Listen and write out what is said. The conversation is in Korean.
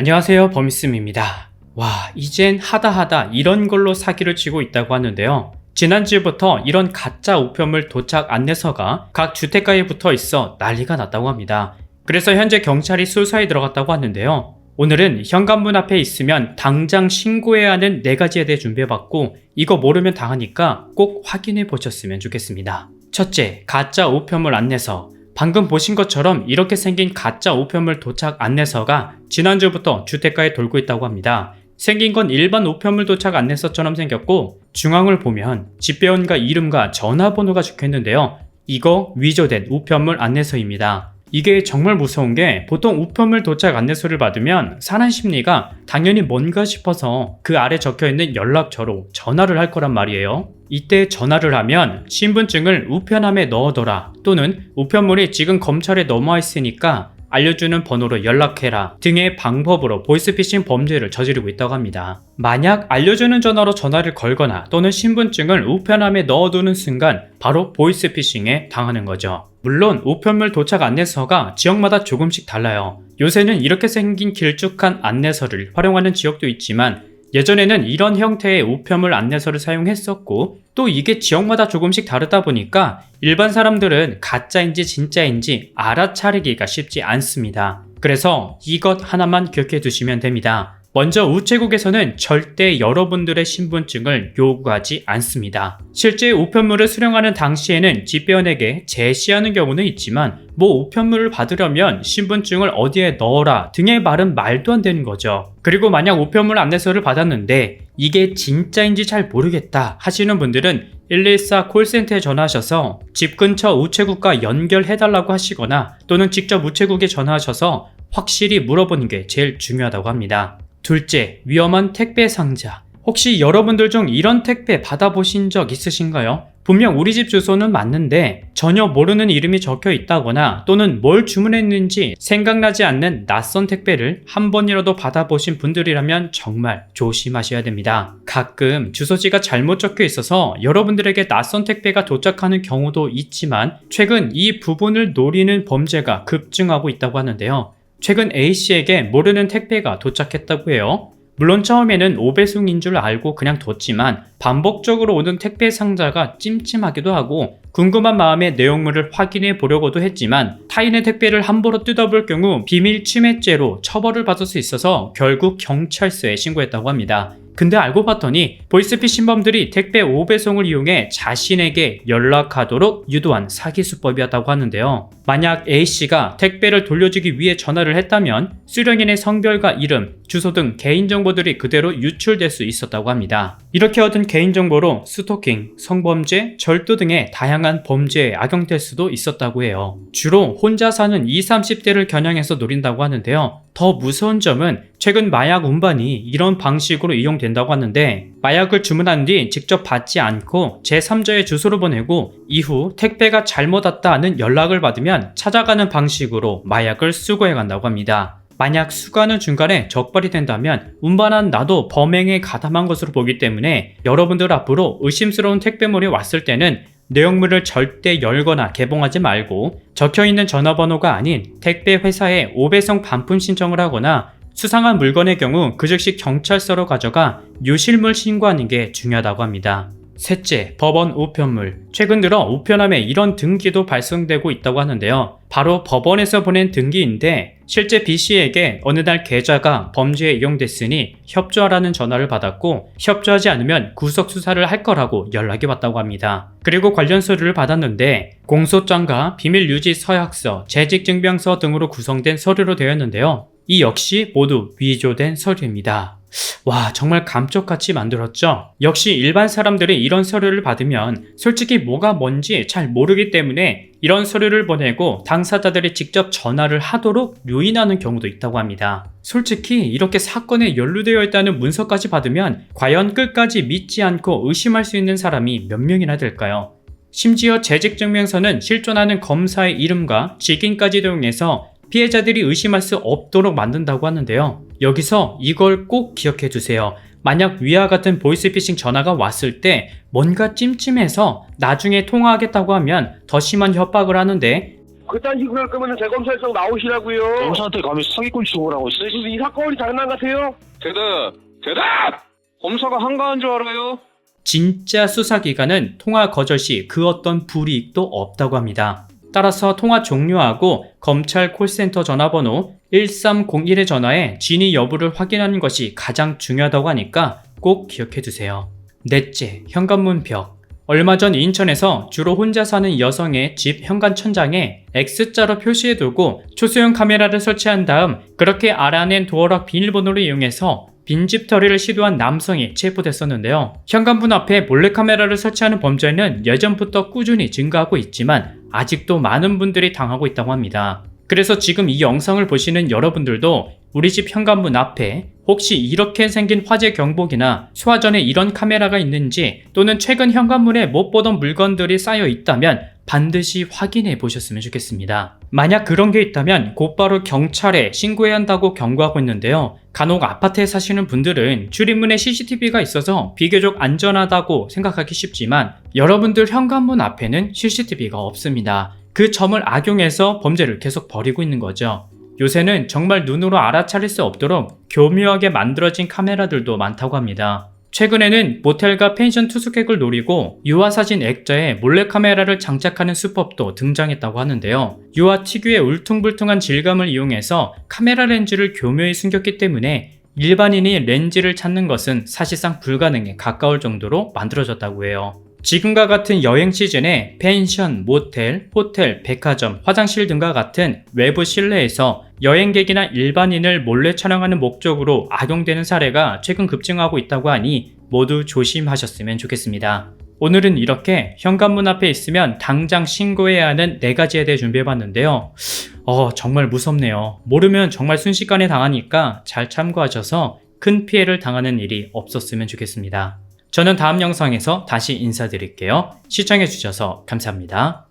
안녕하세요, 범이씀입니다. 와, 이젠 하다 이런 걸로 사기를 치고 있다고 하는데요. 지난주부터 이런 가짜 우편물 도착 안내서가 각 주택가에 붙어 있어 난리가 났다고 합니다. 그래서 현재 경찰이 수사에 들어갔다고 하는데요. 오늘은 현관문 앞에 있으면 당장 신고해야 하는 4가지에 대해 준비해봤고, 이거 모르면 당하니까 꼭 확인해 보셨으면 좋겠습니다. 첫째, 가짜 우편물 안내서. 방금 보신 것처럼 이렇게 생긴 가짜 우편물 도착 안내서가 지난주부터 주택가에 돌고 있다고 합니다. 생긴 건 일반 우편물 도착 안내서처럼 생겼고, 중앙을 보면 집배원과 이름과 전화번호가 적혀있는데요. 이거 위조된 우편물 안내서입니다. 이게 정말 무서운 게, 보통 우편물 도착 안내서를 받으면 사람 심리가 당연히 뭔가 싶어서 그 아래 적혀있는 연락처로 전화를 할 거란 말이에요. 이때 전화를 하면 신분증을 우편함에 넣어둬라, 또는 우편물이 지금 검찰에 넘어와 있으니까 알려주는 번호로 연락해라 등의 방법으로 보이스피싱 범죄를 저지르고 있다고 합니다. 만약 알려주는 전화로 전화를 걸거나 또는 신분증을 우편함에 넣어두는 순간 바로 보이스피싱에 당하는 거죠. 물론 우편물 도착 안내서가 지역마다 조금씩 달라요. 요새는 이렇게 생긴 길쭉한 안내서를 활용하는 지역도 있지만, 예전에는 이런 형태의 우편물 안내서를 사용했었고, 또 이게 지역마다 조금씩 다르다 보니까 일반 사람들은 가짜인지 진짜인지 알아차리기가 쉽지 않습니다. 그래서 이것 하나만 기억해 두시면 됩니다. 먼저 우체국에서는 절대 여러분들의 신분증을 요구하지 않습니다. 실제 우편물을 수령하는 당시에는 집배원에게 제시하는 경우는 있지만, 우편물을 받으려면 신분증을 어디에 넣어라 등의 말은 말도 안 되는 거죠. 그리고 만약 우편물 안내서를 받았는데 이게 진짜인지 잘 모르겠다 하시는 분들은 114 콜센터에 전화하셔서 집 근처 우체국과 연결해달라고 하시거나, 또는 직접 우체국에 전화하셔서 확실히 물어보는 게 제일 중요하다고 합니다. 둘째, 위험한 택배 상자. 혹시 여러분들 중 이런 택배 받아보신 적 있으신가요? 분명 우리 집 주소는 맞는데 전혀 모르는 이름이 적혀 있다거나, 또는 뭘 주문했는지 생각나지 않는 낯선 택배를 한 번이라도 받아보신 분들이라면 정말 조심하셔야 됩니다. 가끔 주소지가 잘못 적혀 있어서 여러분들에게 낯선 택배가 도착하는 경우도 있지만, 최근 이 부분을 노리는 범죄가 급증하고 있다고 하는데요. 최근 A씨에게 모르는 택배가 도착했다고 해요. 물론 처음에는 오배송인 줄 알고 그냥 뒀지만, 반복적으로 오는 택배 상자가 찜찜하기도 하고 궁금한 마음에 내용물을 확인해 보려고도 했지만, 타인의 택배를 함부로 뜯어볼 경우 비밀 침해죄로 처벌을 받을 수 있어서 결국 경찰서에 신고했다고 합니다. 근데 알고 봤더니 보이스피싱범들이 택배 오배송을 이용해 자신에게 연락하도록 유도한 사기 수법이었다고 하는데요. 만약 A씨가 택배를 돌려주기 위해 전화를 했다면 수령인의 성별과 이름, 주소 등 개인정보들이 그대로 유출될 수 있었다고 합니다. 이렇게 얻은 개인정보로 스토킹, 성범죄, 절도 등의 다양한 범죄에 악용될 수도 있었다고 해요. 주로 혼자 사는 20, 30대를 겨냥해서 노린다고 하는데요. 더 무서운 점은 최근 마약 운반이 이런 방식으로 이용된다고 하는데, 마약을 주문한 뒤 직접 받지 않고 제3자의 주소로 보내고 이후 택배가 잘못 왔다는 연락을 받으면 찾아가는 방식으로 마약을 수거해 간다고 합니다. 만약 수거하는 중간에 적발이 된다면 운반한 나도 범행에 가담한 것으로 보기 때문에, 여러분들 앞으로 의심스러운 택배물이 왔을 때는 내용물을 절대 열거나 개봉하지 말고 적혀있는 전화번호가 아닌 택배 회사에 오배송 반품 신청을 하거나, 수상한 물건의 경우 그 즉시 경찰서로 가져가 유실물 신고하는 게 중요하다고 합니다. 셋째, 법원 우편물. 최근 들어 우편함에 이런 등기도 발송되고 있다고 하는데요. 바로 법원에서 보낸 등기인데, 실제 B씨에게 어느 날 계좌가 범죄에 이용됐으니 협조하라는 전화를 받았고, 협조하지 않으면 구속수사를 할 거라고 연락이 왔다고 합니다. 그리고 관련 서류를 받았는데 공소장과 비밀유지 서약서, 재직증명서 등으로 구성된 서류로 되었는데요. 이 역시 모두 위조된 서류입니다. 와, 정말 감쪽같이 만들었죠? 역시 일반 사람들이 이런 서류를 받으면 솔직히 뭐가 뭔지 잘 모르기 때문에 이런 서류를 보내고 당사자들이 직접 전화를 하도록 유인하는 경우도 있다고 합니다. 솔직히 이렇게 사건에 연루되어 있다는 문서까지 받으면 과연 끝까지 믿지 않고 의심할 수 있는 사람이 몇 명이나 될까요? 심지어 재직증명서는 실존하는 검사의 이름과 직인까지 도용해서 피해자들이 의심할 수 없도록 만든다고 하는데요. 여기서 이걸 꼭 기억해 두세요. 만약 위와 같은 보이스피싱 전화가 왔을 때 뭔가 찜찜해서 나중에 통화하겠다고 하면 더 심한 협박을 하는데, 그딴 식으로 할 거면 대검찰청 나오시라고요. 검사한테 감히 사기꾼 취급을 하고 있어. 무슨 이 사건이 장난 같아요? 대답! 검사가 한가한 줄 알아요? 진짜 수사기관은 통화 거절 시 그 어떤 불이익도 없다고 합니다. 따라서 통화 종료하고 검찰 콜센터 전화번호 1301에 전화해 진위 여부를 확인하는 것이 가장 중요하다고 하니까 꼭 기억해 두세요. 넷째, 현관문 벽. 얼마 전 인천에서 주로 혼자 사는 여성의 집 현관 천장에 X자로 표시해두고 초소형 카메라를 설치한 다음 그렇게 알아낸 도어락 비밀번호를 이용해서 빈집 털이를 시도한 남성이 체포됐었는데요. 현관문 앞에 몰래카메라를 설치하는 범죄는 예전부터 꾸준히 증가하고 있지만 아직도 많은 분들이 당하고 있다고 합니다. 그래서 지금 이 영상을 보시는 여러분들도 우리 집 현관문 앞에 혹시 이렇게 생긴 화재 경보기나 소화전에 이런 카메라가 있는지 또는 최근 현관문에 못 보던 물건들이 쌓여 있다면 반드시 확인해 보셨으면 좋겠습니다. 만약 그런 게 있다면 곧바로 경찰에 신고해야 한다고 경고하고 있는데요. 간혹 아파트에 사시는 분들은 출입문에 CCTV가 있어서 비교적 안전하다고 생각하기 쉽지만 여러분들 현관문 앞에는 CCTV가 없습니다. 그 점을 악용해서 범죄를 계속 벌이고 있는 거죠. 요새는 정말 눈으로 알아차릴 수 없도록 교묘하게 만들어진 카메라들도 많다고 합니다. 최근에는 모텔과 펜션 투숙객을 노리고 유아사진 액자에 몰래카메라를 장착하는 수법도 등장했다고 하는데요. 유아 특유의 울퉁불퉁한 질감을 이용해서 카메라 렌즈를 교묘히 숨겼기 때문에 일반인이 렌즈를 찾는 것은 사실상 불가능에 가까울 정도로 만들어졌다고 해요. 지금과 같은 여행 시즌에 펜션, 모텔, 호텔, 백화점, 화장실 등과 같은 외부 실내에서 여행객이나 일반인을 몰래 촬영하는 목적으로 악용되는 사례가 최근 급증하고 있다고 하니 모두 조심하셨으면 좋겠습니다. 오늘은 이렇게 현관문 앞에 있으면 당장 신고해야 하는 4가지에 대해 준비해봤는데요. 정말 무섭네요. 모르면 정말 순식간에 당하니까 잘 참고하셔서 큰 피해를 당하는 일이 없었으면 좋겠습니다. 저는 다음 영상에서 다시 인사드릴게요. 시청해주셔서 감사합니다.